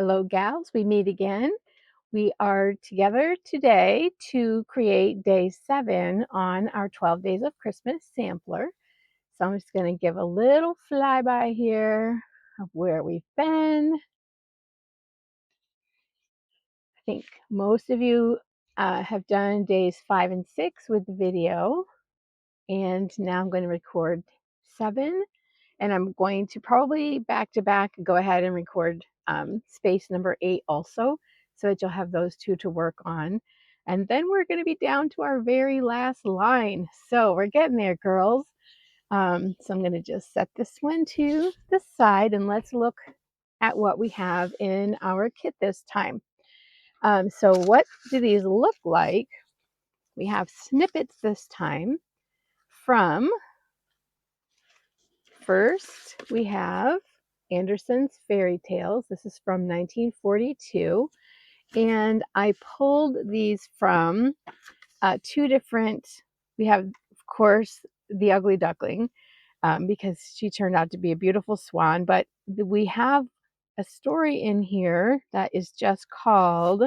Hello, gals. We meet again. We are together today to create day 7 on our 12 Days of Christmas sampler. So I'm just going to give a little flyby here of where we've been. I think most of you have done days 5 and 6 with the video. And now I'm going to record 7. And I'm going to probably back to back go ahead and record space number 8 also, so that you'll have those two to work on. And then we're going to be down to our very last line. So we're getting there, girls. So I'm going to just set this one to the side and let's look at what we have in our kit this time. So what do these look like? We have snippets this time from, first we have Andersen's Fairy Tales. This is from 1942. And I pulled these from two different, we have, of course, The Ugly Duckling, because she turned out to be a beautiful swan. But we have a story in here that is just called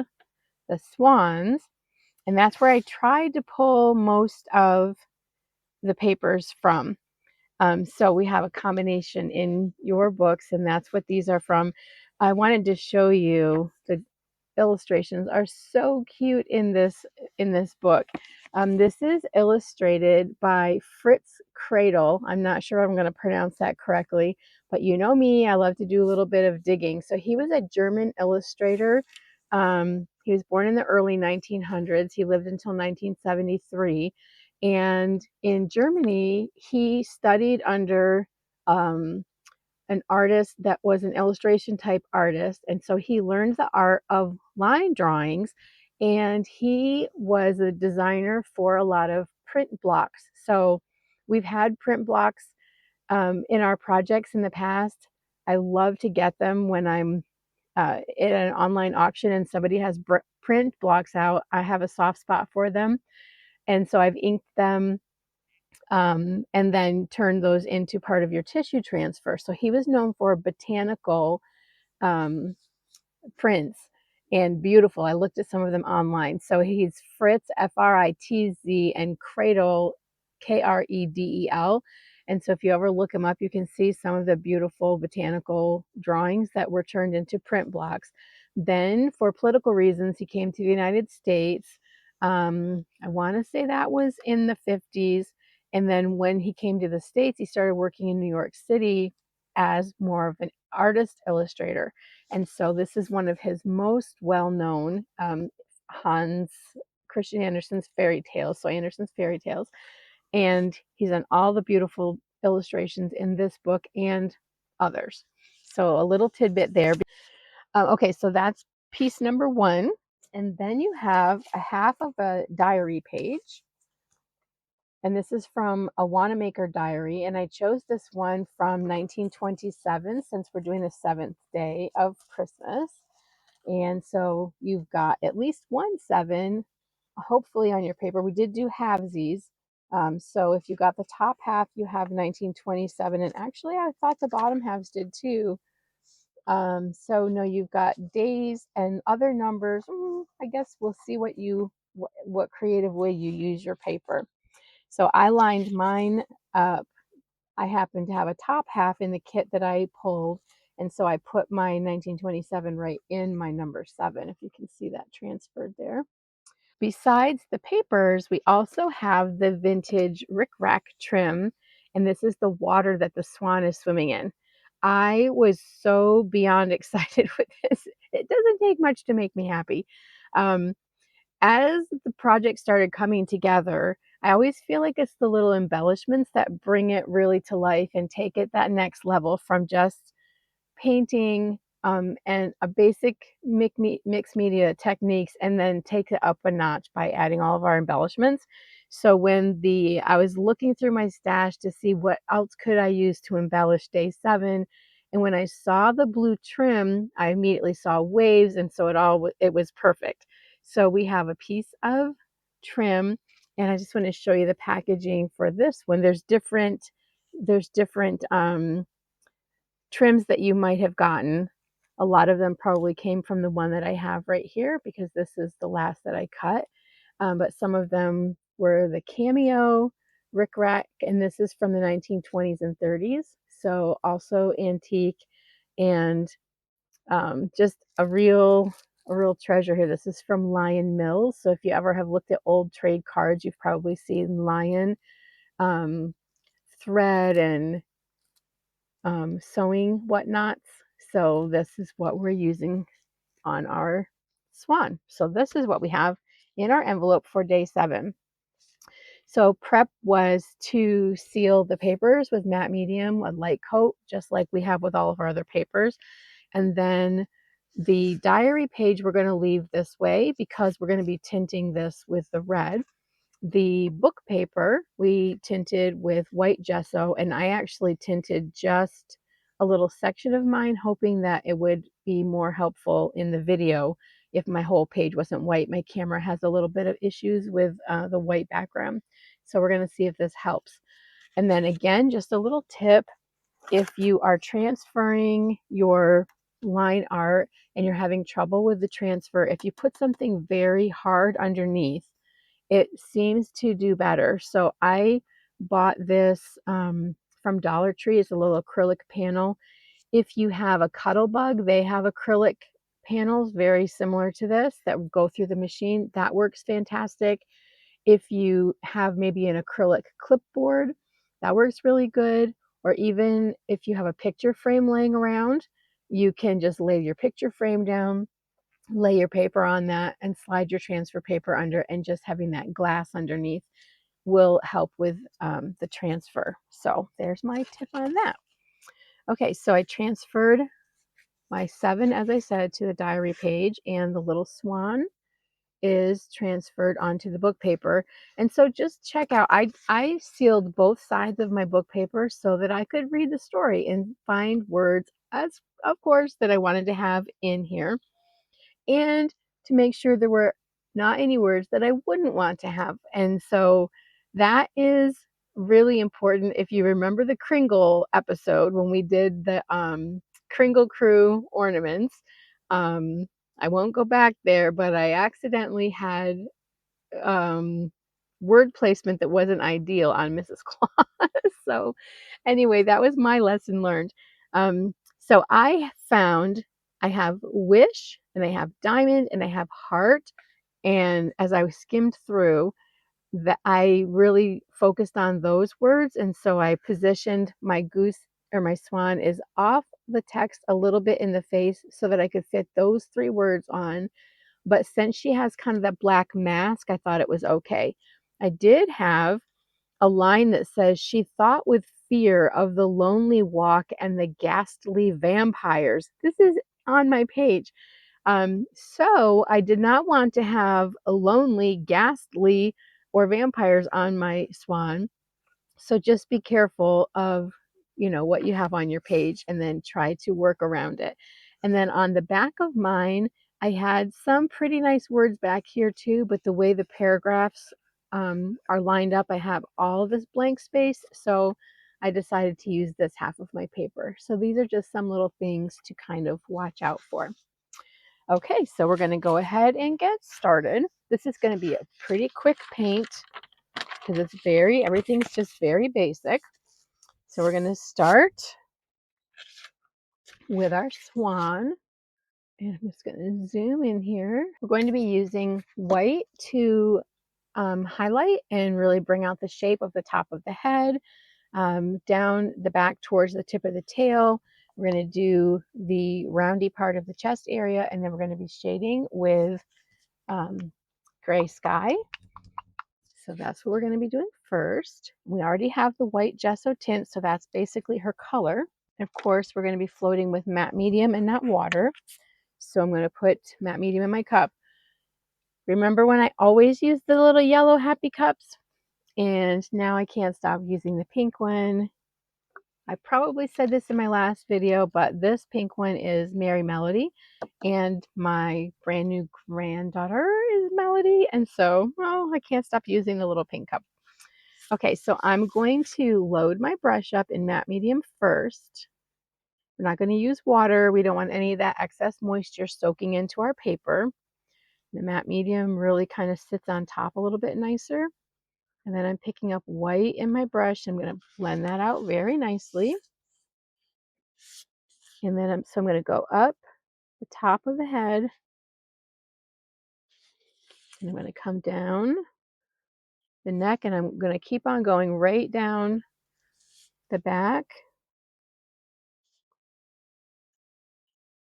The Swans. And that's where I tried to pull most of the papers from. So we have a combination in your books, and that's what these are from. I wanted to show you the illustrations are so cute in this book. This is illustrated by Fritz Cradle. I'm not sure if I'm going to pronounce that correctly, but you know me, I love to do a little bit of digging. So he was a German illustrator. He was born in the early 1900s. He lived until 1973. And in Germany, he studied under an artist that was an illustration type artist. And so he learned the art of line drawings, and he was a designer for a lot of print blocks. So we've had print blocks in our projects in the past. I love to get them when I'm at an online auction and somebody has print blocks out. I have a soft spot for them. And so I've inked them and then turn those into part of your tissue transfer. So he was known for botanical prints and beautiful. I looked at some of them online. So he's Fritz, F-R-I-T-Z, and Cradle, K-R-E-D-E-L. And so if you ever look him up, you can see some of the beautiful botanical drawings that were turned into print blocks. Then for political reasons, he came to the United States. I want to say that was in the 50s. And then when he came to the States, he started working in New York City as more of an artist illustrator. And so this is one of his most well-known, Hans Christian Andersen's Fairy Tales. So Andersen's Fairy Tales. And he's done all the beautiful illustrations in this book and others. So a little tidbit there. Okay, so that's piece number 1. And then you have a half of a diary page. And this is from a Wanamaker diary. And I chose this one from 1927 since we're doing the 7th day of Christmas. And so you've got at least 1 7, hopefully, on your paper. We did do halvesies. So if you got the top half, you have 1927. And actually, I thought the bottom halves did too. So no, you've got days and other numbers. I guess we'll see what creative way you use your paper. So I lined mine up. I happen to have a top half in the kit that I pulled. And so I put my 1927 right in my number 7, if you can see that transferred there. Besides the papers, we also have the vintage rickrack trim. And this is the water that the swan is swimming in. I was so beyond excited with this. It doesn't take much to make me happy. As the project started coming together, I always feel like it's the little embellishments that bring it really to life and take it that next level from just painting and a basic mixed media techniques, and then take it up a notch by adding all of our embellishments. So when I was looking through my stash to see what else could I use to embellish day 7, and when I saw the blue trim, I immediately saw waves, and so it was perfect. So we have a piece of trim, and I just want to show you the packaging for this one. There's different trims that you might have gotten. A lot of them probably came from the one that I have right here because this is the last that I cut. But some of them were the Cameo, Rick Rack, and this is from the 1920s and 30s. So also antique and just a real treasure here. This is from Lion Mills. So if you ever have looked at old trade cards, you've probably seen lion um, thread and sewing whatnots. So this is what we're using on our swan. So this is what we have in our envelope for day 7. So prep was to seal the papers with matte medium, a light coat, just like we have with all of our other papers. And then the diary page we're going to leave this way because we're going to be tinting this with the red. The book paper we tinted with white gesso, and I actually tinted just a little section of mine, hoping that it would be more helpful in the video if my whole page wasn't white. My camera has a little bit of issues with the white background. So we're going to see if this helps. And then again, just a little tip, if you are transferring your line art and you're having trouble with the transfer, if you put something very hard underneath, it seems to do better. So I bought this from Dollar Tree. It's a little acrylic panel. If you have a Cuttlebug, they have acrylic panels very similar to this that go through the machine. That works fantastic. If you have maybe an acrylic clipboard, that works really good. Or even if you have a picture frame laying around, you can just lay your picture frame down, lay your paper on that, and slide your transfer paper under, and just having that glass underneath will help with the transfer. So there's my tip on that. Okay, so I transferred my 7, as I said, to the diary page, and the little swan is transferred onto the book paper. And so just check out, I sealed both sides of my book paper so that I could read the story and find words, as of course, that I wanted to have in here, and to make sure there were not any words that I wouldn't want to have. And so that is really important. If you remember the Kringle episode when we did the Kringle Crew ornaments, I won't go back there, but I accidentally had um, word placement that wasn't ideal on Mrs. Claus. So anyway, that was my lesson learned. So I found I have wish, and I have diamond, and I have heart. And as I skimmed through, that I really focused on those words. And so I positioned my goose, or my swan is off the text a little bit in the face so that I could fit those 3 words on. But since she has kind of that black mask, I thought it was okay. I did have a line that says, "She thought with fear of the lonely walk and the ghastly vampires." This is on my page. So I did not want to have a lonely, ghastly, or vampires on my swan. So just be careful of, what you have on your page, and then try to work around it. And then on the back of mine, I had some pretty nice words back here too, but the way the paragraphs are lined up, I have all this blank space. So I decided to use this half of my paper. So these are just some little things to kind of watch out for. Okay, so we're going to go ahead and get started. This is going to be a pretty quick paint because everything's just very basic. So we're going to start with our swan. And I'm just going to zoom in here. We're going to be using white to highlight and really bring out the shape of the top of the head, down the back towards the tip of the tail. We're going to do the roundy part of the chest area, and then we're going to be shading with gray sky. So that's what we're going to be doing first. We already have the white gesso tint, so that's basically her color. And of course, we're going to be floating with matte medium and not water. So I'm going to put matte medium in my cup. Remember when I always use the little yellow happy cups? And now I can't stop using the pink one. I probably said this in my last video, but this pink one is Mary Melody, and my brand new granddaughter is Melody, and so, I can't stop using the little pink cup. Okay, so I'm going to load my brush up in matte medium first, We're not going to use water. We don't want any of that excess moisture soaking into our paper. The matte medium really kind of sits on top a little bit nicer. And then I'm picking up white in my brush. I'm going to blend that out very nicely. And then I'm going to go up the top of the head. And I'm going to come down the neck, and I'm going to keep on going right down the back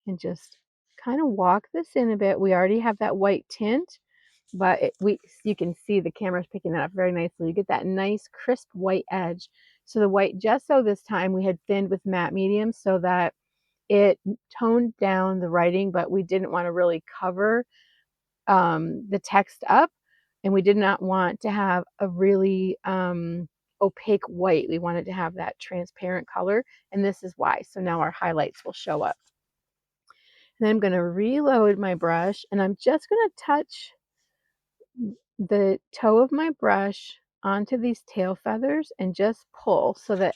and just kind of walk this in a bit. We already have that white tint, but you can see the camera's picking that up very nicely. You get that nice crisp white edge. So the white gesso this time we had thinned with matte medium so that it toned down the writing, but we didn't want to really cover the text up, and we did not want to have a really opaque white. We wanted to have that transparent color, and this is why. So now our highlights will show up. And then I'm going to reload my brush, and I'm just going to touch the toe of my brush onto these tail feathers and just pull so that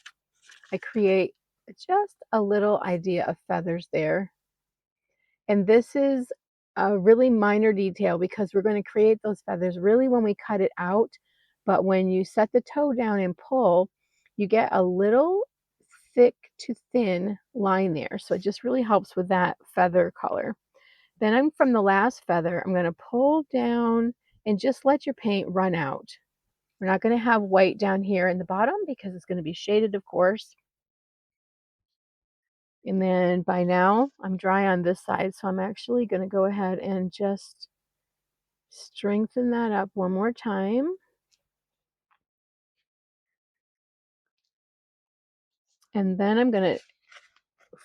I create just a little idea of feathers there. And this is a really minor detail because we're going to create those feathers really when we cut it out. But when you set the toe down and pull, you get a little thick to thin line there. So it just really helps with that feather color. Then I'm from the last feather, I'm going to pull down and just let your paint run out. We're not going to have white down here in the bottom because it's going to be shaded, of course. And then by now I'm dry on this side, so I'm actually going to go ahead and just strengthen that up one more time. And then I'm going to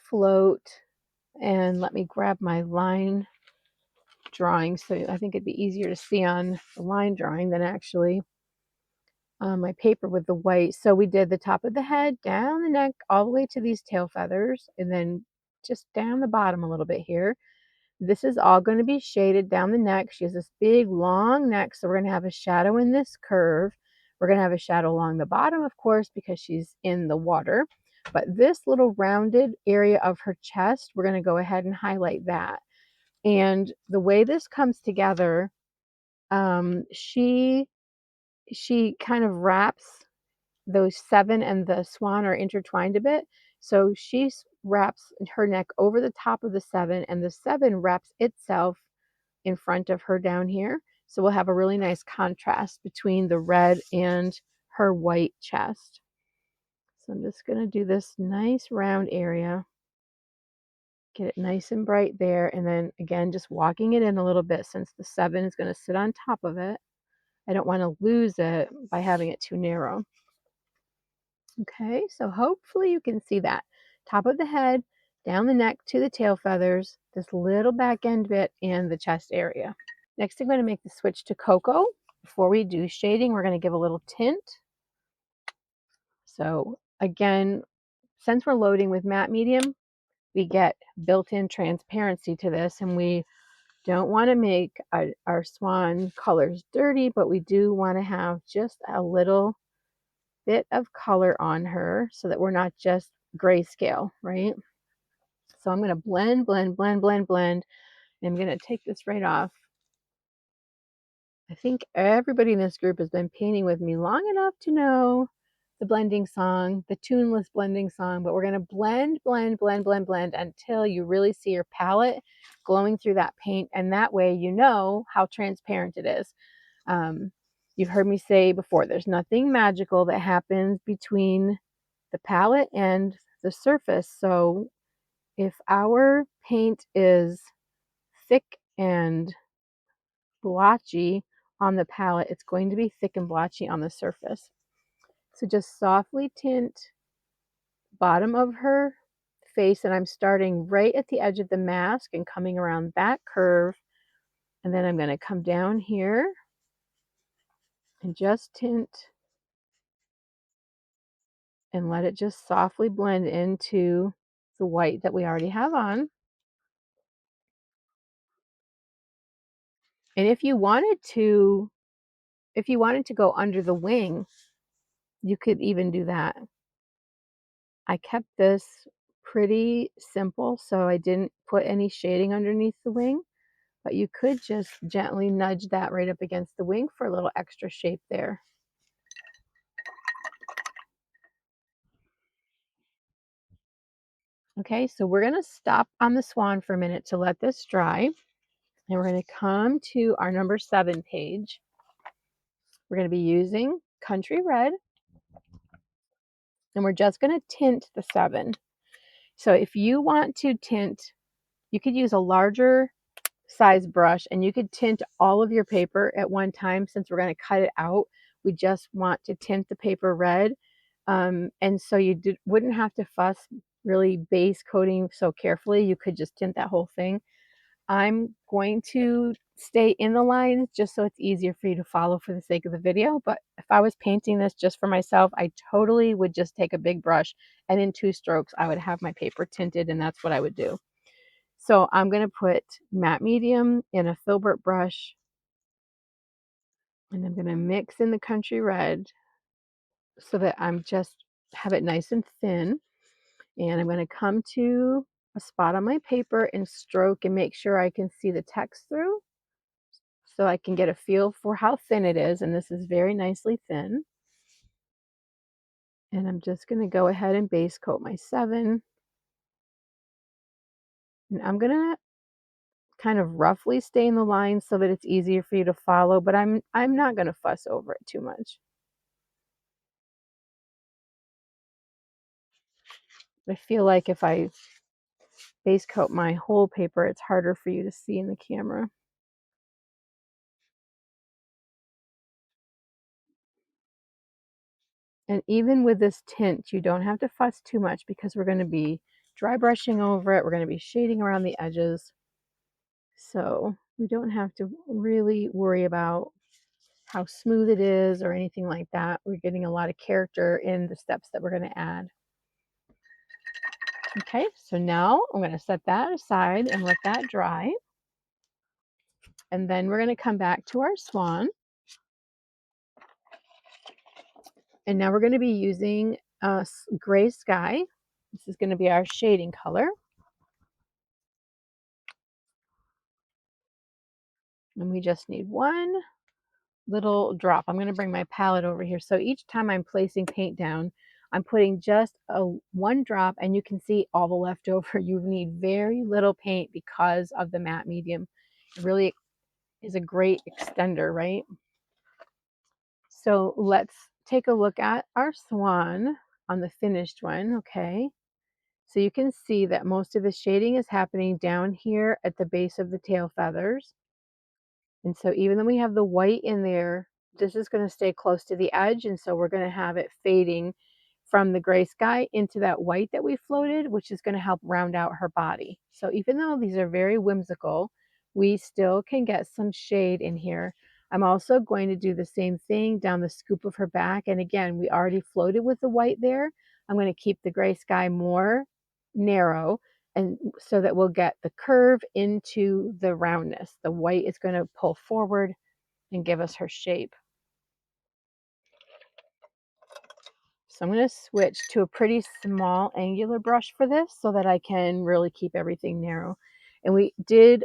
float, and let me grab my line drawing. So I think it'd be easier to see on the line drawing than actually on my paper with the white. So we did the top of the head, down the neck, all the way to these tail feathers, and then just down the bottom a little bit here. This is all going to be shaded down the neck. She has this big long neck, so we're going to have a shadow in this curve. We're going to have a shadow along the bottom, of course, because she's in the water. But this little rounded area of her chest, we're going to go ahead and highlight that. And the way this comes together, she kind of wraps those 7 and the swan are intertwined a bit. So she wraps her neck over the top of the 7, and the 7 wraps itself in front of her down here. So we'll have a really nice contrast between the red and her white chest. So I'm just going to do this nice round area. Get it nice and bright there. And then again, just walking it in a little bit since the 7 is going to sit on top of it. I don't want to lose it by having it too narrow. Okay, so hopefully you can see that. Top of the head, down the neck to the tail feathers, this little back end bit, and the chest area. Next, I'm going to make the switch to cocoa. Before we do shading, we're going to give a little tint. So again, since we're loading with matte medium, we get built-in transparency to this, and we don't want to make our swan colors dirty, but we do want to have just a little bit of color on her so that we're not just grayscale, right? So I'm going to blend, blend, blend, blend, blend. And I'm going to take this right off. I think everybody in this group has been painting with me long enough to know the blending song, the tuneless blending song, but we're going to blend, blend, blend, blend, blend until you really see your palette glowing through that paint. And that way you know how transparent it is. You've heard me say before, there's nothing magical that happens between the palette and the surface. So if our paint is thick and blotchy on the palette, it's going to be thick and blotchy on the surface. So just softly tint bottom of her face, and I'm starting right at the edge of the mask and coming around that curve. And then I'm going to come down here and just tint and let it just softly blend into the white that we already have on. And if you wanted to go under the wing, you could even do that. I kept this pretty simple, so I didn't put any shading underneath the wing, but you could just gently nudge that right up against the wing for a little extra shape there. Okay, so we're gonna stop on the swan for a minute to let this dry, and we're gonna come to our number 7 page. We're gonna be using Country Red, and we're just gonna tint the 7. So if you want to tint, you could use a larger size brush and you could tint all of your paper at one time. Since we're going to cut it out, we just want to tint the paper red. And so you wouldn't have to fuss really base coating so carefully. You could just tint that whole thing. I'm going to stay in the lines just so it's easier for you to follow for the sake of the video. But if I was painting this just for myself, I totally would just take a big brush and in 2 strokes, I would have my paper tinted, and that's what I would do. So I'm going to put matte medium in a filbert brush, and I'm going to mix in the country red so that I'm just have it nice and thin. And I'm going to come to a spot on my paper and stroke and make sure I can see the text through so I can get a feel for how thin it is. And this is very nicely thin. And I'm just going to go ahead and base coat my 7. And I'm going to kind of roughly stay in the line so that it's easier for you to follow, but I'm not going to fuss over it too much. I feel like if I base coat my whole paper, it's harder for you to see in the camera. And even with this tint, you don't have to fuss too much because we're going to be dry brushing over it. We're going to be shading around the edges. So we don't have to really worry about how smooth it is or anything like that. We're getting a lot of character in the steps that we're going to add. Okay, so now I'm going to set that aside and let that dry. And then we're going to come back to our swan. And now we're going to be using gray sky. This is going to be our shading color. And we just need one little drop. I'm going to bring my palette over here. So each time I'm placing paint down, I'm putting just one drop, and you can see all the leftover. You need very little paint because of the matte medium. It really is a great extender, right? So let's take a look at our swan on the finished one, okay? So you can see that most of the shading is happening down here at the base of the tail feathers. And so even though we have the white in there, this is going to stay close to the edge. And so we're going to have it fading from the gray sky into that white that we floated, which is going to help round out her body. So even though these are very whimsical, we still can get some shade in here. I'm also going to do the same thing down the scoop of her back. And again, we already floated with the white there. I'm going to keep the gray sky more narrow, and so that we'll get the curve into the roundness. The white is going to pull forward and give us her shape. So I'm going to switch to a pretty small angular brush for this so that I can really keep everything narrow. And we did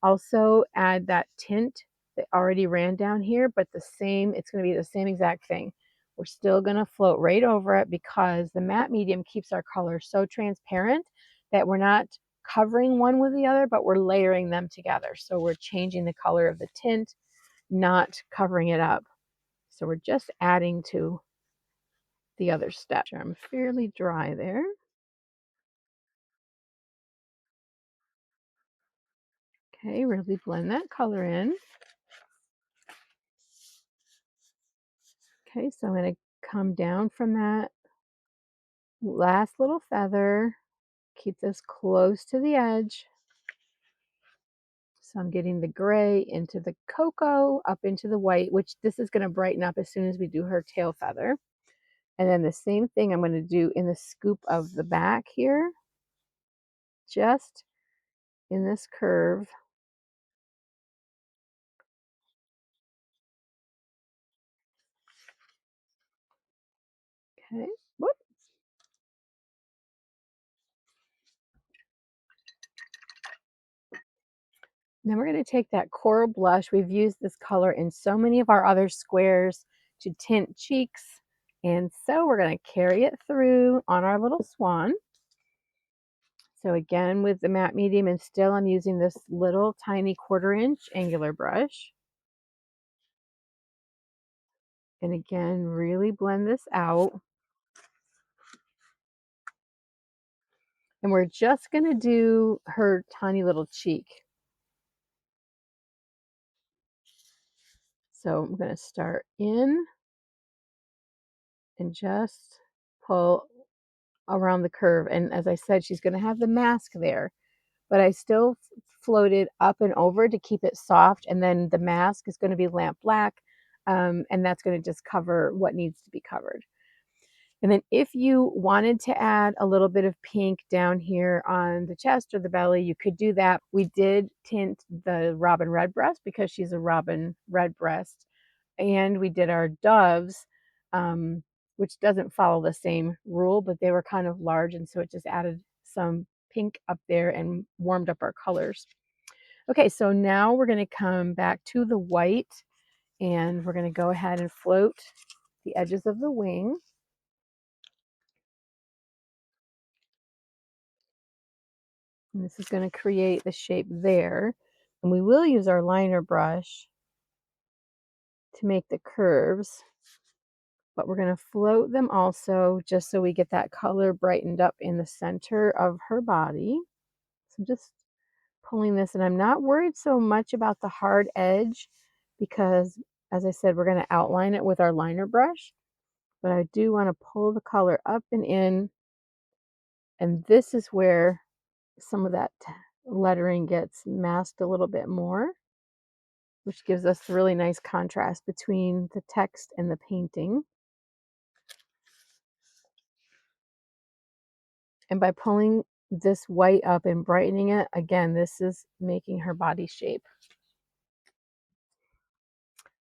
also add that tint that already ran down here, but it's going to be the same exact thing. We're still going to float right over it because the matte medium keeps our color so transparent that we're not covering one with the other, but we're layering them together. So we're changing the color of the tint, not covering it up. So we're just adding to the other step. I'm fairly dry there. Okay, really blend that color in. Okay, so I'm going to come down from that last little feather, keep this close to the edge. So I'm getting the gray into the cocoa, up into the white, which this is going to brighten up as soon as we do her tail feather. And then the same thing I'm going to do in the scoop of the back here, just in this curve. Okay, whoop. Then we're going to take that coral blush. We've used this color in so many of our other squares to tint cheeks. And so we're going to carry it through on our little swan. So again, with the matte medium, and still I'm using this little tiny 1/4 inch angular brush. And again, really blend this out. And we're just going to do her tiny little cheek. So I'm going to start in and just pull around the curve. And as I said, she's going to have the mask there, but I still floated up and over to keep it soft. And then the mask is going to be lamp black. And that's going to just cover what needs to be covered. And then if you wanted to add a little bit of pink down here on the chest or the belly, you could do that. We did tint the robin redbreast because she's a robin redbreast. And we did our doves, which doesn't follow the same rule, but they were kind of large. And so it just added some pink up there and warmed up our colors. Okay, so now we're going to come back to the white and we're going to go ahead and float the edges of the wing. And this is going to create the shape there. And we will use our liner brush to make the curves, but we're going to float them also just so we get that color brightened up in the center of her body. So I'm just pulling this, and I'm not worried so much about the hard edge because, as I said, we're going to outline it with our liner brush, but I do want to pull the color up and in, and this is where some of that lettering gets masked a little bit more, which gives us a really nice contrast between the text and the painting. And by pulling this white up and brightening it, again, this is making her body shape.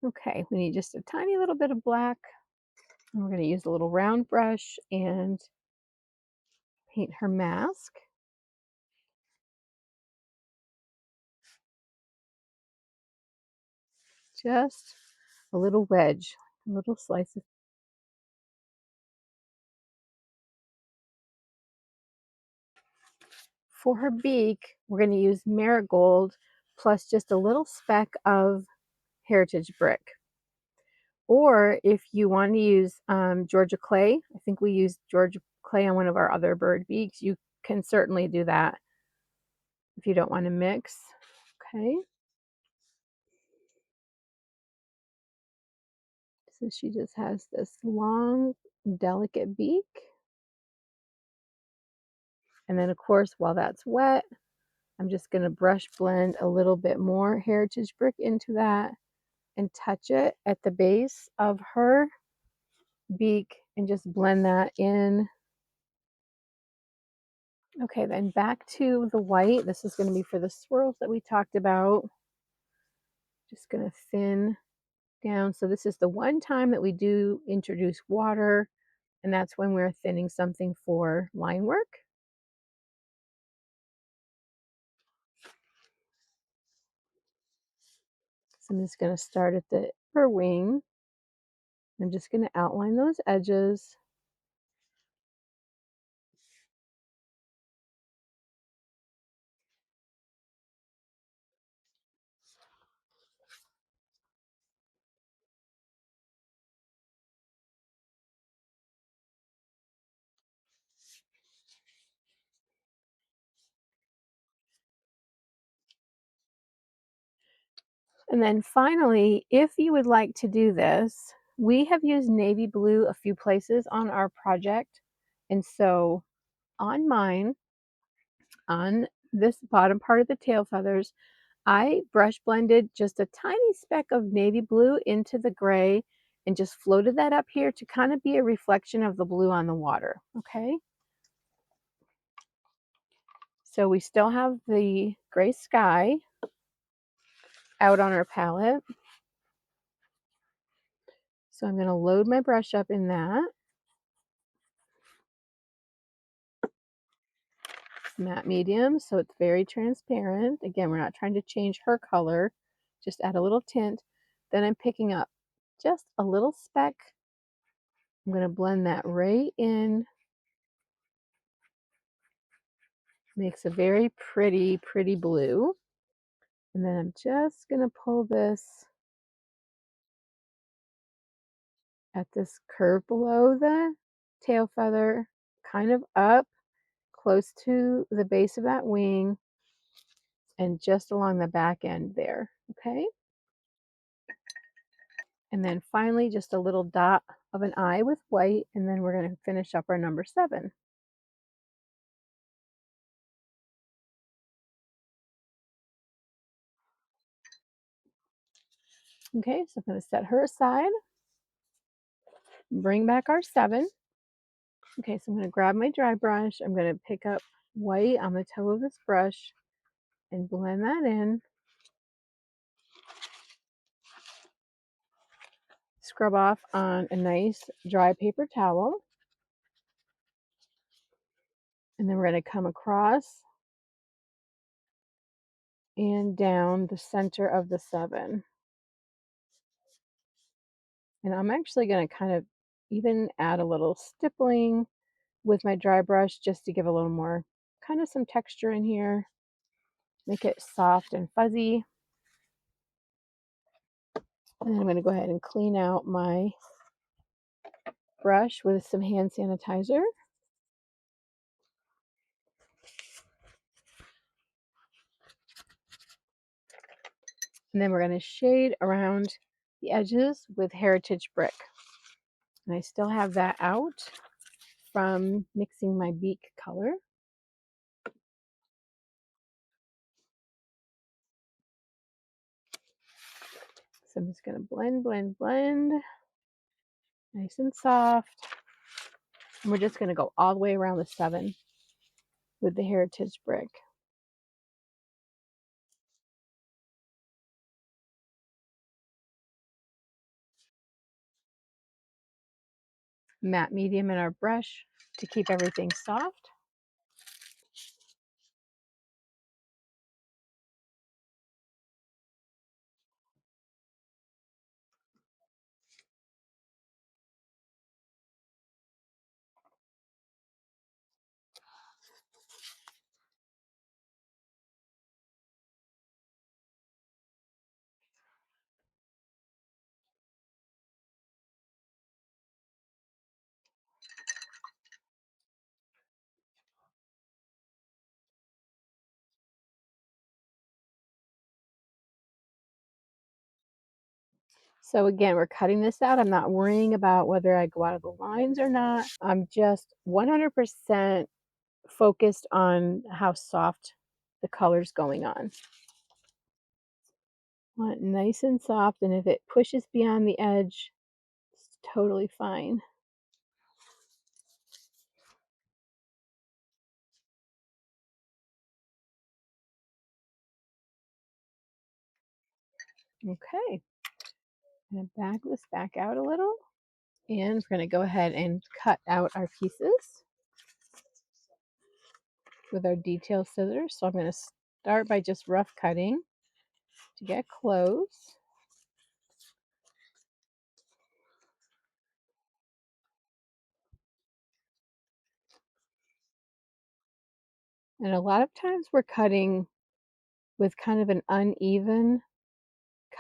Okay, we need just a tiny little bit of black. And we're going to use a little round brush and paint her mask. Just a little wedge, a little slice of. For her beak, we're going to use marigold plus just a little speck of heritage brick. Or if you want to use Georgia clay, I think we used Georgia clay on one of our other bird beaks. You can certainly do that if you don't want to mix. Okay. So she just has this long, delicate beak. And then, of course, while that's wet, I'm just going to brush blend a little bit more heritage brick into that and touch it at the base of her beak and just blend that in. Okay, then back to the white. This is going to be for the swirls that we talked about. Just going to thin down. So this is the one time that we do introduce water, and that's when we're thinning something for line work. So I'm just going to start at the upper wing. I'm just going to outline those edges. And then finally, if you would like to do this, we have used navy blue a few places on our project. And so on mine, on this bottom part of the tail feathers, I brush blended just a tiny speck of navy blue into the gray and just floated that up here to kind of be a reflection of the blue on the water. Okay. So we still have the gray sky out on our palette. So I'm going to load my brush up in that. matte medium, so it's very transparent. Again, we're not trying to change her color, just add a little tint. Then I'm picking up just a little speck. I'm going to blend that right in. Makes a very pretty, pretty blue. And then I'm just going to pull this at this curve below the tail feather, kind of up close to the base of that wing and just along the back end there, okay? And then finally, just a little dot of an eye with white, and then we're going to finish up our number 7. Okay, so I'm going to set her aside, bring back our 7. Okay, so I'm going to grab my dry brush. I'm going to pick up white on the toe of this brush and blend that in. Scrub off on a nice dry paper towel. And then we're going to come across and down the center of the 7. And I'm actually going to kind of even add a little stippling with my dry brush just to give a little more kind of some texture in here, make it soft and fuzzy. And I'm going to go ahead and clean out my brush with some hand sanitizer. And then we're going to shade around the edges with Heritage Brick. And I still have that out from mixing my beak color. So I'm just going to blend, blend, blend. Nice and soft. And we're just going to go all the way around the 7 with the Heritage Brick. Matte medium in our brush to keep everything soft. So again, we're cutting this out. I'm not worrying about whether I go out of the lines or not. I'm just 100% focused on how soft the color's going on. I want it nice and soft, and if it pushes beyond the edge, it's totally fine. Okay, I'm going to back this back out a little, and we're going to go ahead and cut out our pieces with our detail scissors. So I'm going to start by just rough cutting to get close. And a lot of times we're cutting with kind of an uneven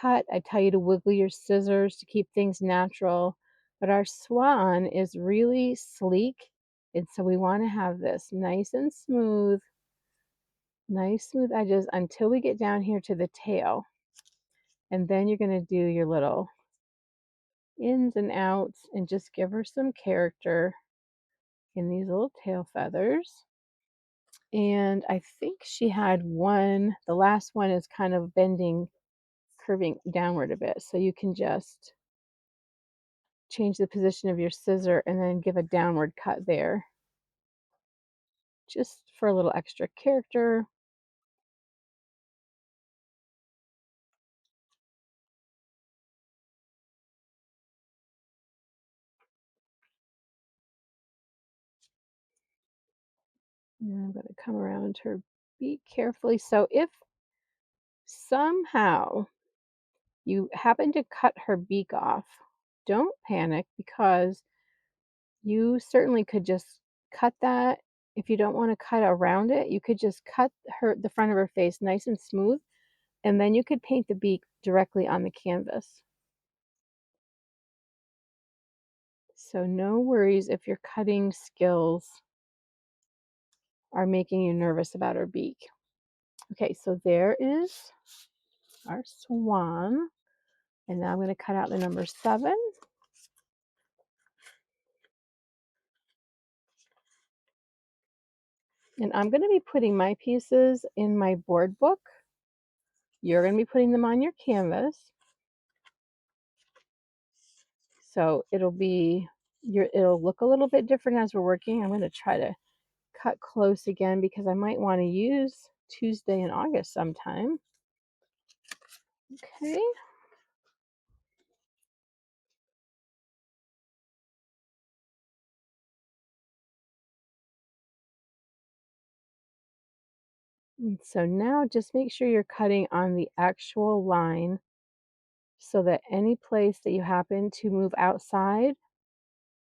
cut. I tell you to wiggle your scissors to keep things natural, but our swan is really sleek, and so we want to have this nice and nice smooth edges until we get down here to the tail. And then you're going to do your little ins and outs and just give her some character in these little tail feathers. And I think she had one, the last one is kind of bending, curving downward a bit. So you can just change the position of your scissor and then give a downward cut there, just for a little extra character. And I'm going to come around her beak carefully. So if somehow you happen to cut her beak off, don't panic because you certainly could just cut that. If you don't want to cut around it, you could just cut the front of her face nice and smooth, and then you could paint the beak directly on the canvas. So no worries if your cutting skills are making you nervous about her beak. Okay, so there is our swan. And now I'm going to cut out the number 7. And I'm going to be putting my pieces in my board book. You're going to be putting them on your canvas. So it'll look a little bit different as we're working. I'm going to try to cut close again because I might want to use Tuesday in August sometime. Okay. And so now just make sure you're cutting on the actual line so that any place that you happen to move outside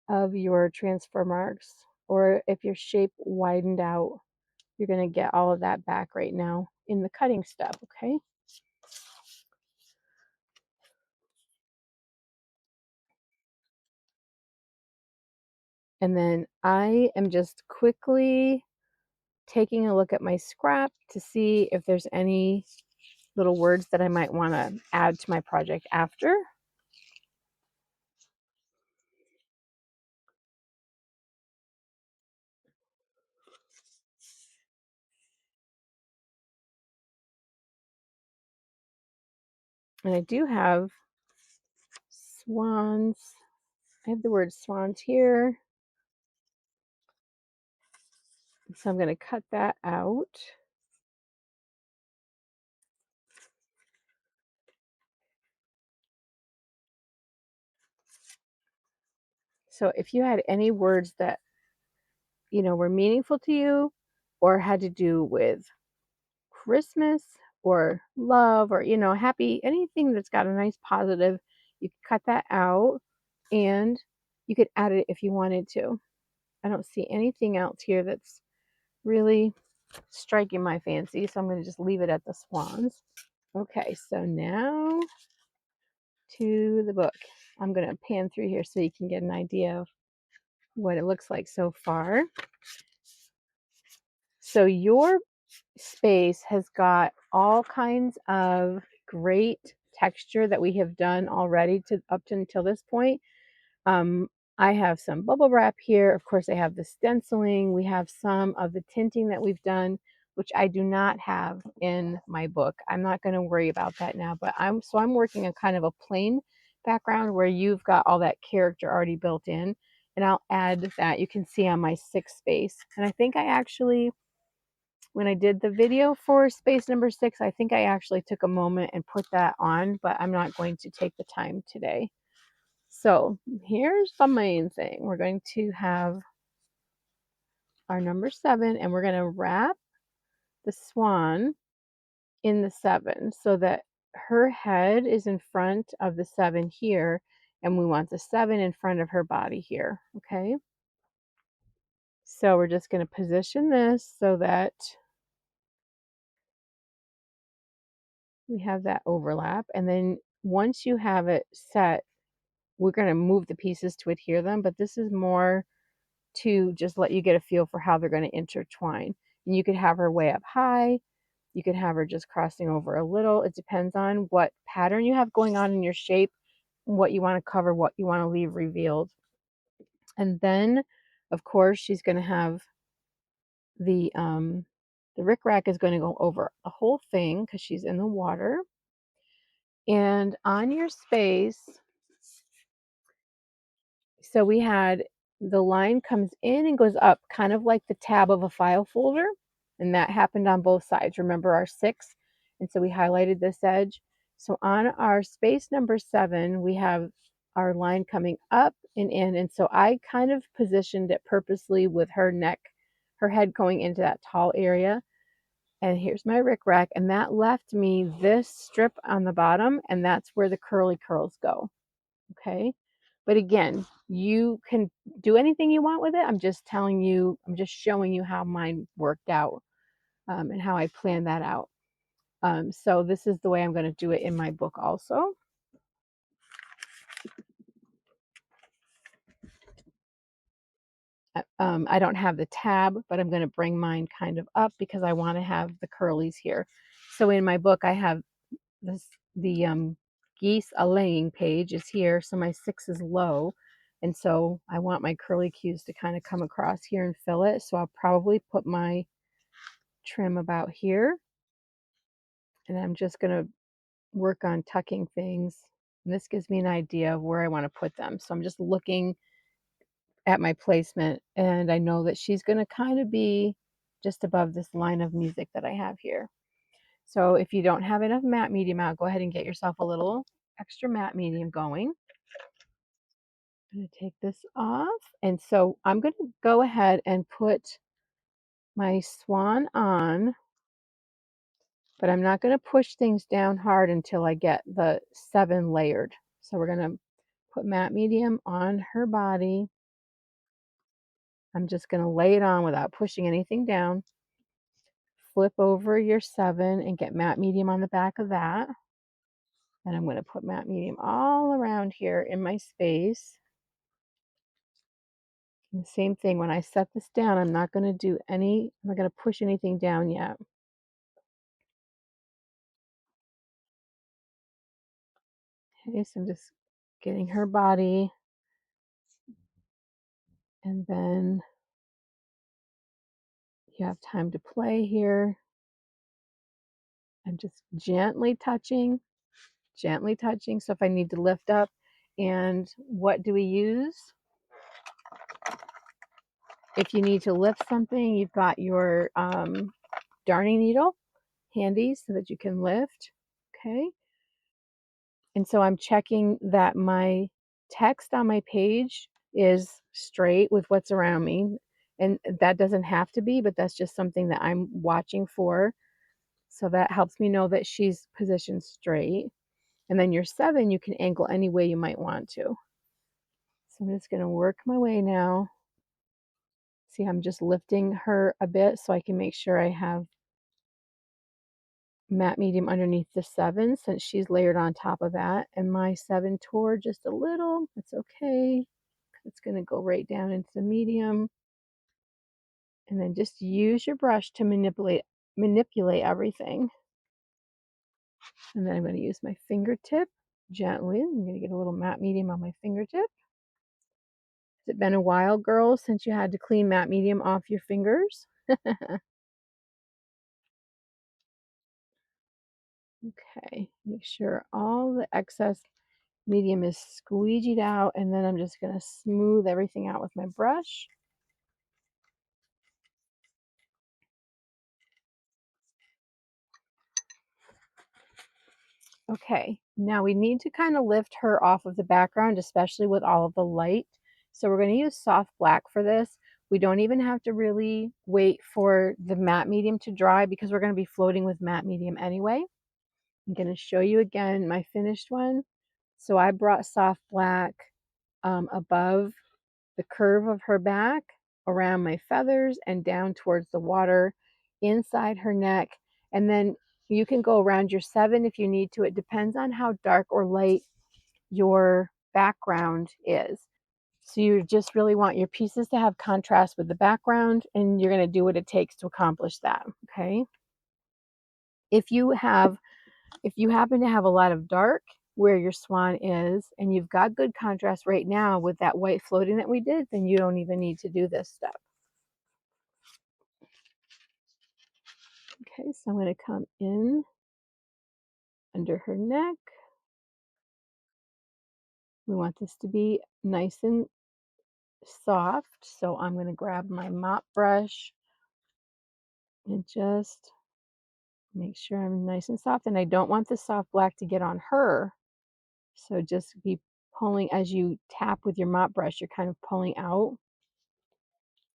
of your transfer marks, or if your shape widened out, you're going to get all of that back right now in the cutting step, okay? And then I am just quickly taking a look at my scrap to see if there's any little words that I might want to add to my project after. And I do have swans. I have the word swans here. So I'm going to cut that out. So if you had any words that, were meaningful to you or had to do with Christmas or love or, happy, anything that's got a nice positive, you could cut that out and you could add it if you wanted to. I don't see anything else here that's really striking my fancy, so I'm going to just leave it at the swans. Okay, so now to the book. I'm going to pan through here so you can get an idea of what it looks like so far. So your space has got all kinds of great texture that we have done already up to until this point. I have some bubble wrap here. Of course, I have the stenciling. We have some of the tinting that we've done, which I do not have in my book. I'm not going to worry about that now, but I'm working on kind of a plain background where you've got all that character already built in, and I'll add that. You can see on my 6 space. And I think I actually, when I did the video for space number 6, I think I actually took a moment and put that on, but I'm not going to take the time today. So here's the main thing. We're going to have our number 7, and we're going to wrap the swan in the 7 so that her head is in front of the 7 here, and we want the 7 in front of her body here, okay? So we're just going to position this so that we have that overlap, and then once you have it set, we're going to move the pieces to adhere them, but this is more to just let you get a feel for how they're going to intertwine. And you could have her way up high. You could have her just crossing over a little. It depends on what pattern you have going on in your shape, what you want to cover, what you want to leave revealed. And then, of course, she's going to have the rickrack is going to go over the whole thing because she's in the water. And on your space, so we had the line comes in and goes up, kind of like the tab of a file folder. And that happened on both sides. Remember our 6? And so we highlighted this edge. So on our space number 7, we have our line coming up and in. And so I kind of positioned it purposely with her neck, her head going into that tall area. And here's my rickrack, and that left me this strip on the bottom, and that's where the curly curls go. Okay, but again, you can do anything you want with it. I'm just telling you, I'm just showing you how mine worked out, and how I planned that out. So this is the way I'm going to do it in my book also. I don't have the tab, but I'm going to bring mine kind of up because I want to have the curlies here. So in my book, I have this, the geese a laying page is here, so my 6 is low, and so I want my curly cues to kind of come across here and fill it. So I'll probably put my trim about here, and I'm just going to work on tucking things. And this gives me an idea of where I want to put them. So I'm just looking at my placement, and I know that she's going to kind of be just above this line of music that I have here. So if you don't have enough matte medium out, go ahead and get yourself a little extra matte medium going. I'm going to take this off, and so I'm going to go ahead and put my swan on, but I'm not going to push things down hard until I get the 7 layered. So we're going to put matte medium on her body. I'm just going to lay it on without pushing anything down. Flip over your 7 and get matte medium on the back of that. And I'm going to put matte medium all around here in my space. And the same thing, when I set this down, I'm not going to push anything down yet. Okay, so I'm just getting her body, and then you have time to play here. I'm just gently touching. So if I need to lift up, and what do we use? If you need to lift something, you've got your darning needle handy so that you can lift. Okay. And so I'm checking that my text on my page is straight with what's around me. And that doesn't have to be, but that's just something that I'm watching for. So that helps me know that she's positioned straight. And then your 7, you can angle any way you might want to. So I'm just going to work my way now. See, I'm just lifting her a bit so I can make sure I have matte medium underneath the 7 since she's layered on top of that. And my 7 tore just a little. It's okay. It's going to go right down into the medium. And then just use your brush to manipulate everything. And then I'm going to use my fingertip gently. I'm going to get a little matte medium on my fingertip. Has it been a while, girls, since you had to clean matte medium off your fingers? Okay, make sure all the excess medium is squeegeed out, and then I'm just going to smooth everything out with my brush. Okay, now we need to kind of lift her off of the background, especially with all of the light. So we're going to use soft black for this. We don't even have to really wait for the matte medium to dry because we're going to be floating with matte medium anyway. I'm going to show you again my finished one. So I brought soft black above the curve of her back, around my feathers, and down towards the water, inside her neck. And then you can go around your 7 if you need to. It depends on how dark or light your background is. So you just really want your pieces to have contrast with the background, and you're going to do what it takes to accomplish that. Okay. If you happen to have a lot of dark where your swan is, and you've got good contrast right now with that white floating that we did, then you don't even need to do this step. Okay, so I'm going to come in under her neck. We want this to be nice and soft, so I'm going to grab my mop brush and just make sure I'm nice and soft. And I don't want the soft black to get on her, so just be pulling as you tap with your mop brush. You're kind of pulling out.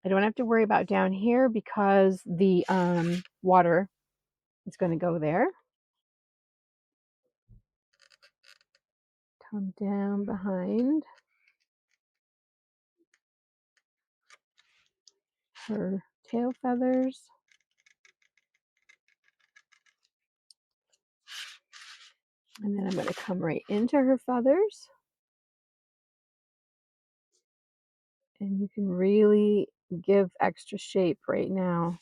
I don't have to worry about down here because the water is going to go there. Come down behind her tail feathers. And then I'm going to come right into her feathers. And you can really give extra shape right now.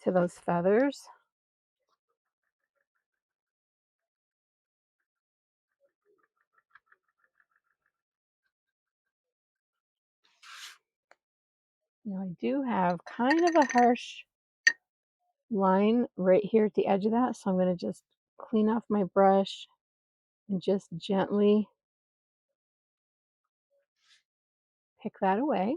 To those feathers. Now I do have kind of a harsh line right here at the edge of that, so I'm going to just clean off my brush and just gently pick that away.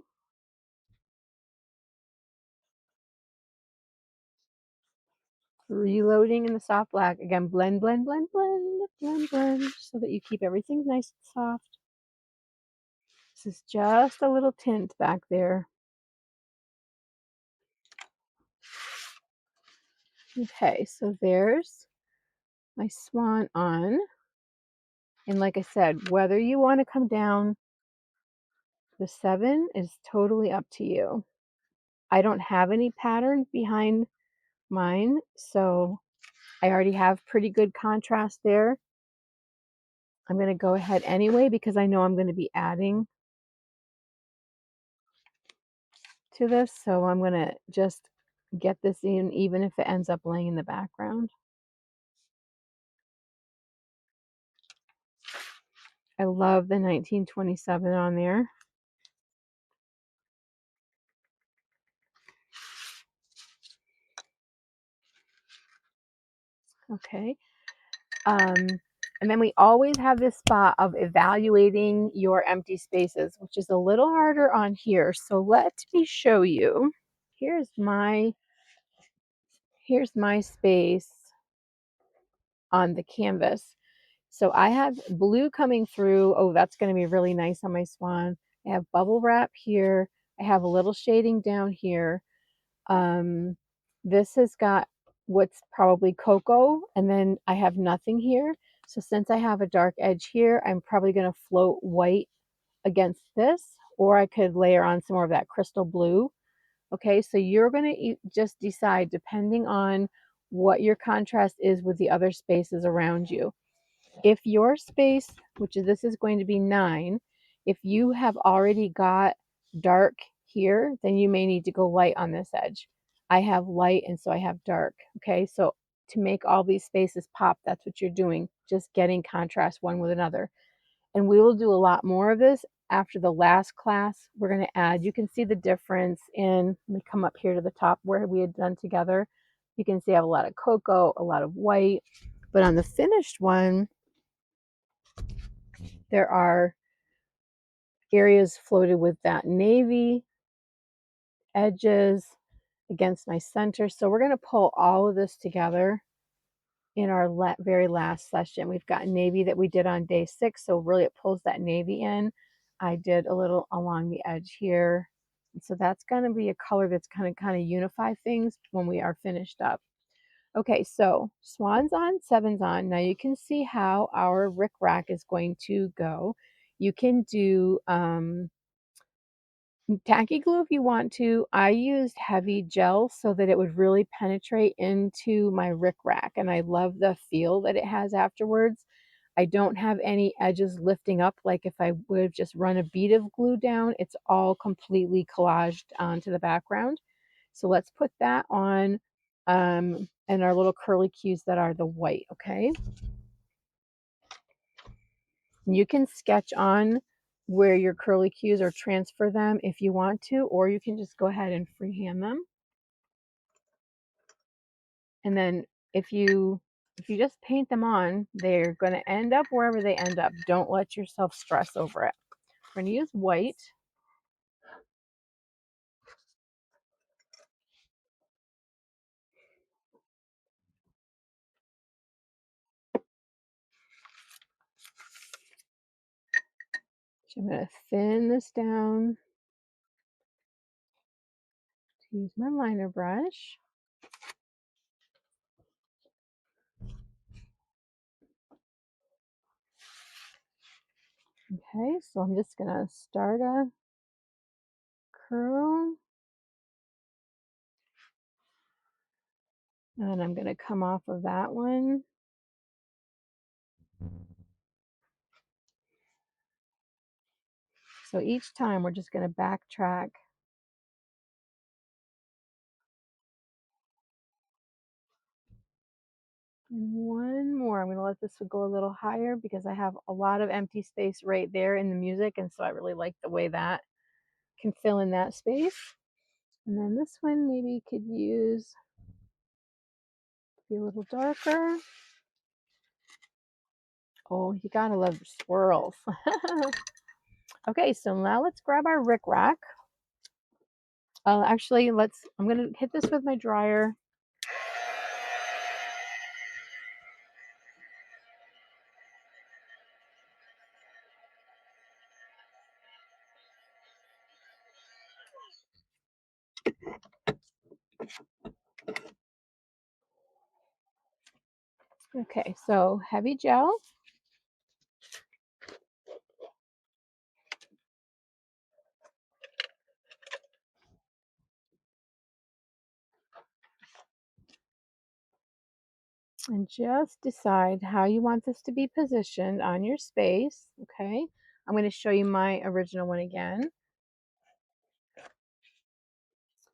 Reloading in the soft black. Again, blend, blend, blend, blend, blend, blend, so that you keep everything nice and soft. This is just a little tint back there. Okay, so there's my swan on. And like I said, whether you want to come down the 7 is totally up to you. I don't have any pattern behind mine, so I already have pretty good contrast there. I'm going to go ahead anyway because I know I'm going to be adding to this, so I'm going to just get this in even if it ends up laying in the background. I love the 1927 on there. Okay. And then we always have this spot of evaluating your empty spaces, which is a little harder on here. So let me show you. Here's my space on the canvas. So I have blue coming through. Oh, that's going to be really nice on my swan. I have bubble wrap here. I have a little shading down here. This has got what's probably cocoa, and then I have nothing here. So since I have a dark edge here, I'm probably going to float white against this, or I could layer on some more of that crystal blue. Okay, so you're going to just decide depending on what your contrast is with the other spaces around you. If your space, which is this is going to be 9, if you have already got dark here, then you may need to go light on this edge. I have light and so I have dark. Okay, so to make all these spaces pop, that's what you're doing, just getting contrast one with another. And we will do a lot more of this after the last class. We're going to add, you can see the difference in, let me come up here to the top where we had done together. You can see I have a lot of cocoa, a lot of white, but on the finished one, there are areas floated with that navy, edges against my center. So we're going to pull all of this together in our very last session. We've got navy that we did on day 6, so really it pulls that navy in. I did a little along the edge here. So that's going to be a color that's going to kind of unify things when we are finished up. Okay, so swans on, 7's on. Now you can see how our rickrack is going to go. You can do tacky glue if you want to. I used heavy gel so that it would really penetrate into my rickrack, and I love the feel that it has afterwards. I don't have any edges lifting up like if I would have just run a bead of glue down. It's all completely collaged onto the background. So let's put that on and our little curly cues that are the white, okay? You can sketch on where your curly cues or transfer them if you want to, or you can just go ahead and freehand them. And then if you just paint them on, they're going to end up wherever they end up. Don't let yourself stress over it. We're going to use white. So I'm going to thin this down to use my liner brush. Okay, so I'm just going to start a curl. And then I'm going to come off of that one. So each time we're just going to backtrack. And one more. I'm going to let this go a little higher because I have a lot of empty space right there in the music. And so I really like the way that can fill in that space. And then this one maybe could use be a little darker. Oh, you gotta love the swirls. Okay, so now let's grab our rickrack. Actually, I'm gonna hit this with my dryer. Okay, so heavy gel. And just decide how you want this to be positioned on your space. Okay, I'm going to show you my original one again.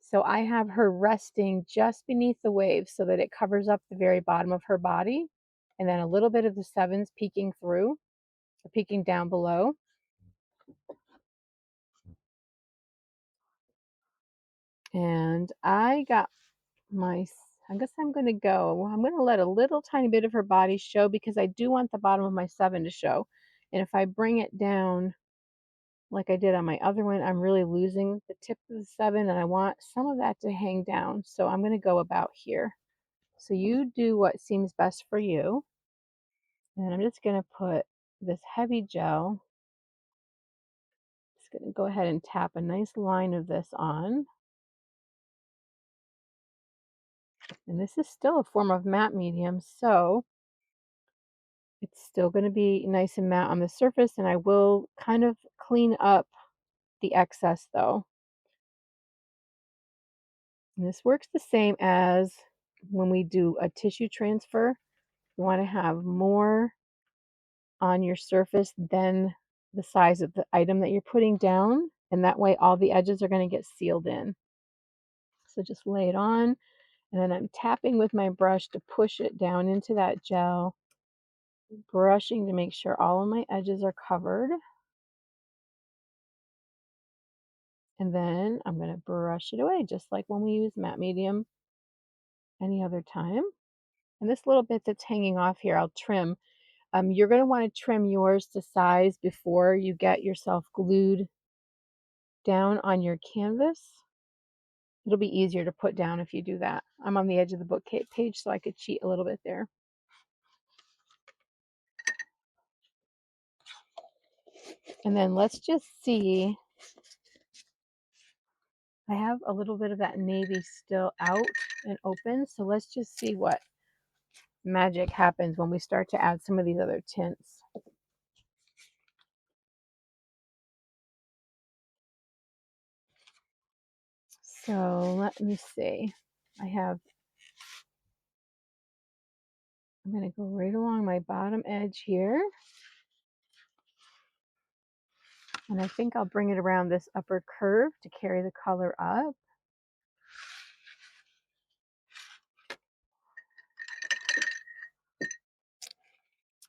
So I have her resting just beneath the waves so that it covers up the very bottom of her body, and then a little bit of the sevens peeking through or peeking down below. And I guess I'm going to go. I'm going to let a little tiny bit of her body show because I do want the bottom of my 7 to show. And if I bring it down like I did on my other one, I'm really losing the tip of the 7 and I want some of that to hang down. So I'm going to go about here. So you do what seems best for you. And I'm just going to put this heavy gel. Just going to go ahead and tap a nice line of this on. And this is still a form of matte medium, so it's still going to be nice and matte on the surface, and I will kind of clean up the excess though. And this works the same as when we do a tissue transfer. You want to have more on your surface than the size of the item that you're putting down, and that way all the edges are going to get sealed in. So just lay it on, and then I'm tapping with my brush to push it down into that gel, brushing to make sure all of my edges are covered. And then I'm going to brush it away just like when we use matte medium any other time. And this little bit that's hanging off here, I'll trim. You're going to want to trim yours to size before you get yourself glued down on your canvas. It'll be easier to put down if you do that. I'm on the edge of the book page, so I could cheat a little bit there. And then let's just see. I have a little bit of that navy still out and open, so let's just see what magic happens when we start to add some of these other tints. So let me see. I'm going to go right along my bottom edge here. And I think I'll bring it around this upper curve to carry the color up.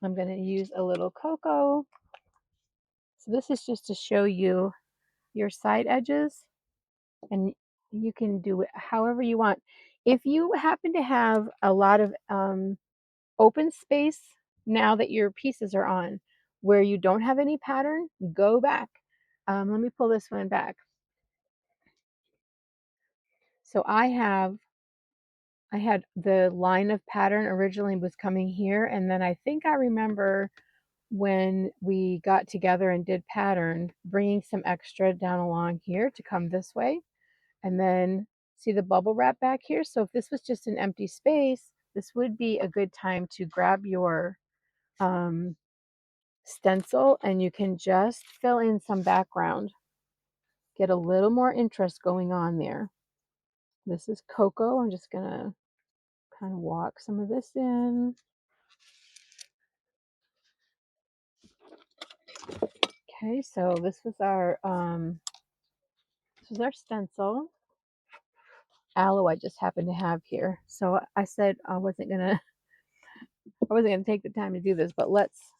I'm going to use a little cocoa. So this is just to show you your side edges, and you can do it however you want. If you happen to have a lot of open space now that your pieces are on where you don't have any pattern, go back. Let me pull this one back. So I had the line of pattern originally was coming here, and then I think I remember when we got together and did pattern, bringing some extra down along here to come this way. And then see the bubble wrap back here? So if this was just an empty space, this would be a good time to grab your um, stencil and you can just fill in some background. Get a little more interest going on there. This is cocoa. I'm just going to kind of walk some of this in. Okay, so this was our stencil. Aloe I just happened to have here. So I said I wasn't gonna take the time to do this, but let's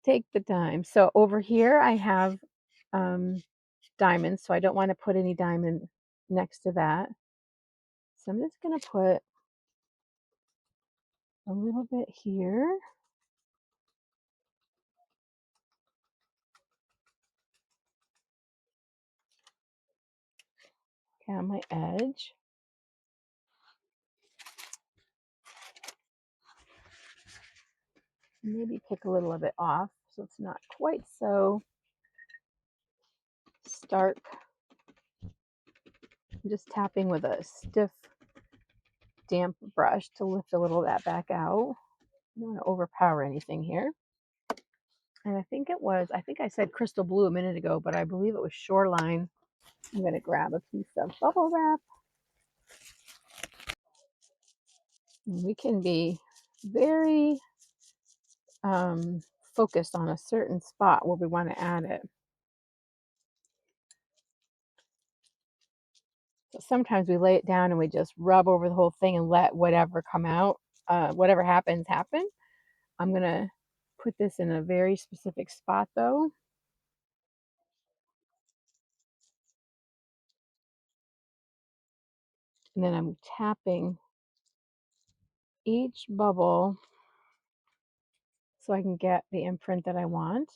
take the time. So over here I have diamonds, so I don't want to put any diamond next to that. So I'm just gonna put a little bit here. Okay, on my edge. Maybe pick a little of it off so it's not quite so stark. I'm just tapping with a stiff, damp brush to lift a little of that back out. I don't want to overpower anything here. And I think I said crystal blue a minute ago, but I believe it was shoreline. I'm going to grab a piece of bubble wrap. And we can be very focused on a certain spot where we want to add it. So sometimes we lay it down and we just rub over the whole thing and let whatever come out, whatever happens, happen. I'm going to put this in a very specific spot though. And then I'm tapping each bubble so I can get the imprint that I want.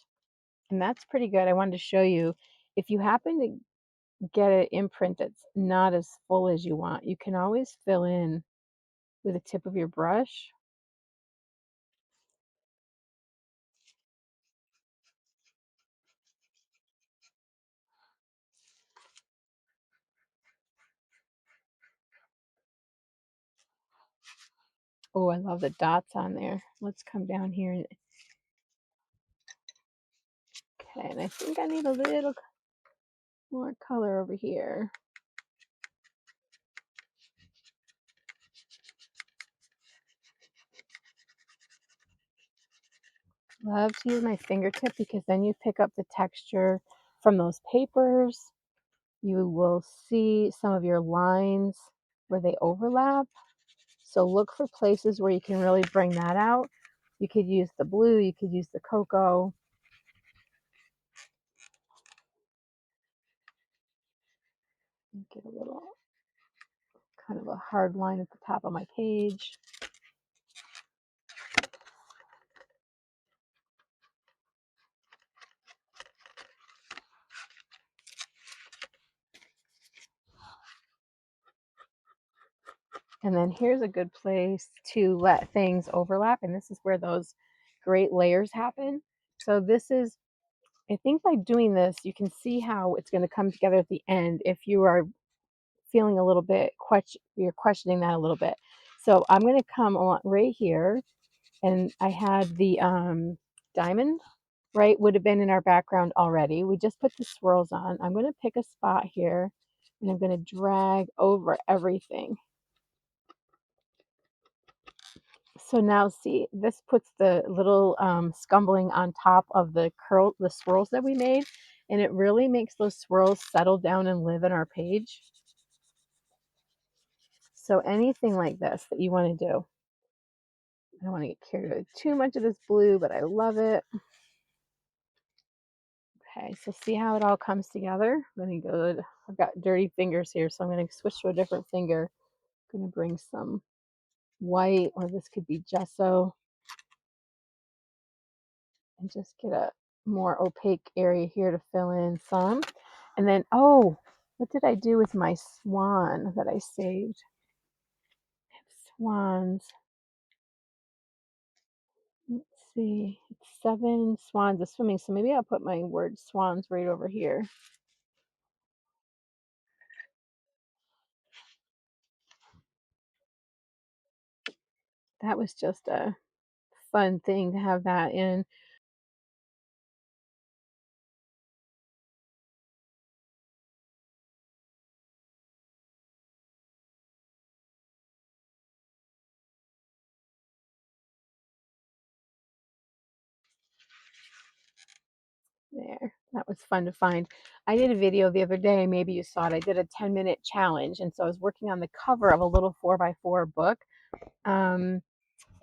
And that's pretty good. I wanted to show you, if you happen to get an imprint that's not as full as you want, you can always fill in with the tip of your brush. Oh, I love the dots on there. Let's come down here. Okay, and I think I need a little more color over here. Love to use my fingertip because then you pick up the texture from those papers. You will see some of your lines where they overlap. So look for places where you can really bring that out. You could use the blue, you could use the cocoa. Get a little kind of a hard line at the top of my page. And then here's a good place to let things overlap. And this is where those great layers happen. So this is, I think by doing this, you can see how it's going to come together at the end if you are feeling a little bit, you're questioning that a little bit. So I'm going to come along right here. And I had the diamond, right, would have been in our background already. We just put the swirls on. I'm going to pick a spot here and I'm going to drag over everything. So now see, this puts the little scumbling on top of the swirls that we made, and it really makes those swirls settle down and live in our page. So anything like this that you want to do. I don't want to get carried away with too much of this blue, but I love it. Okay, so see how it all comes together? Really good. I've got dirty fingers here, so I'm going to switch to a different finger. I'm going to bring some white, or this could be gesso, and just get a more opaque area here to fill in some. And then, oh, what did I do with my swan that I saved? I have swans. see, it's 7 swans of swimming. So maybe I'll put my word swans right over here. That was just a fun thing to have that in. There, that was fun to find. I did a video the other day, maybe you saw it. I did a 10-minute challenge. And so I was working on the cover of a little 4x4 book.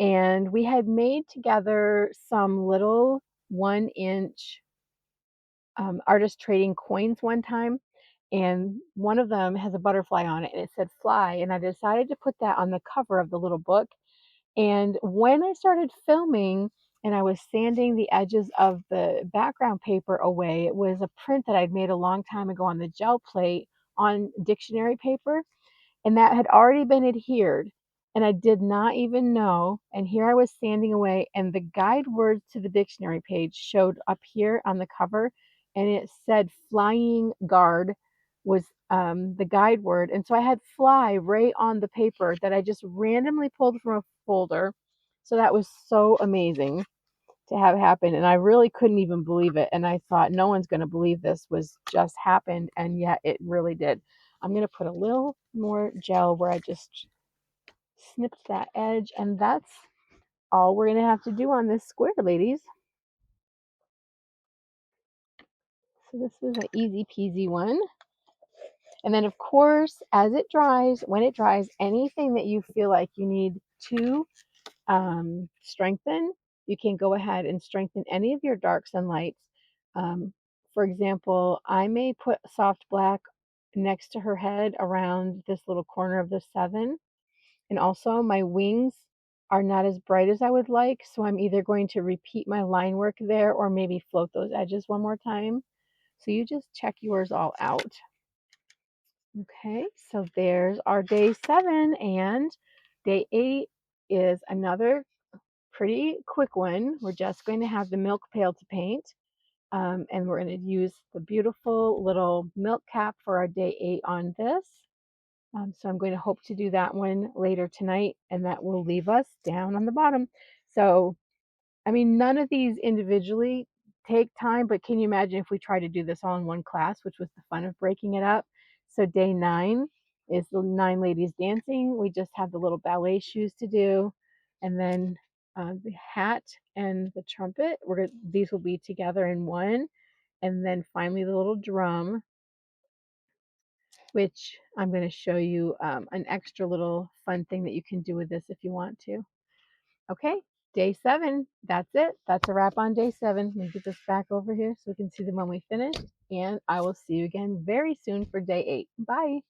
And we had made together some little 1-inch artist trading coins one time. And one of them has a butterfly on it and it said fly. And I decided to put that on the cover of the little book. And when I started filming and I was sanding the edges of the background paper away, it was a print that I'd made a long time ago on the gel plate on dictionary paper, and that had already been adhered. And I did not even know. And here I was sanding away, and the guide words to the dictionary page showed up here on the cover, and it said flying guard was the guide word. And so I had fly right on the paper that I just randomly pulled from a folder. So that was so amazing to have happen. And I really couldn't even believe it. And I thought, no one's going to believe this was just happened. And yet it really did. I'm going to put a little more gel where I just snipped that edge. And that's all we're going to have to do on this square, ladies. So this was an easy peasy one. And then, of course, as it dries, when it dries, anything that you feel like you need to strengthen, you can go ahead and strengthen any of your darks and lights. For example, I may put soft black next to her head around this little corner of the 7. And also my wings are not as bright as I would like, so I'm either going to repeat my line work there or maybe float those edges one more time. So you just check yours all out. Okay, so there's our day 7, and day 8 is another pretty quick one. We're just going to have the milk pail to paint, and we're going to use the beautiful little milk cap for our day 8 on this. So I'm going to hope to do that one later tonight, and that will leave us down on the bottom. So I mean, none of these individually take time, but can you imagine if we try to do this all in one class, which was the fun of breaking it up? So day 9 is the 9 ladies dancing. We just have the little ballet shoes to do, and then the hat and the trumpet. These will be together in one, and then finally the little drum, which I'm going to show you an extra little fun thing that you can do with this if you want to. Okay, day 7. That's it. That's a wrap on day 7. Let me get this back over here so we can see them when we finish. And I will see you again very soon for day 8. Bye.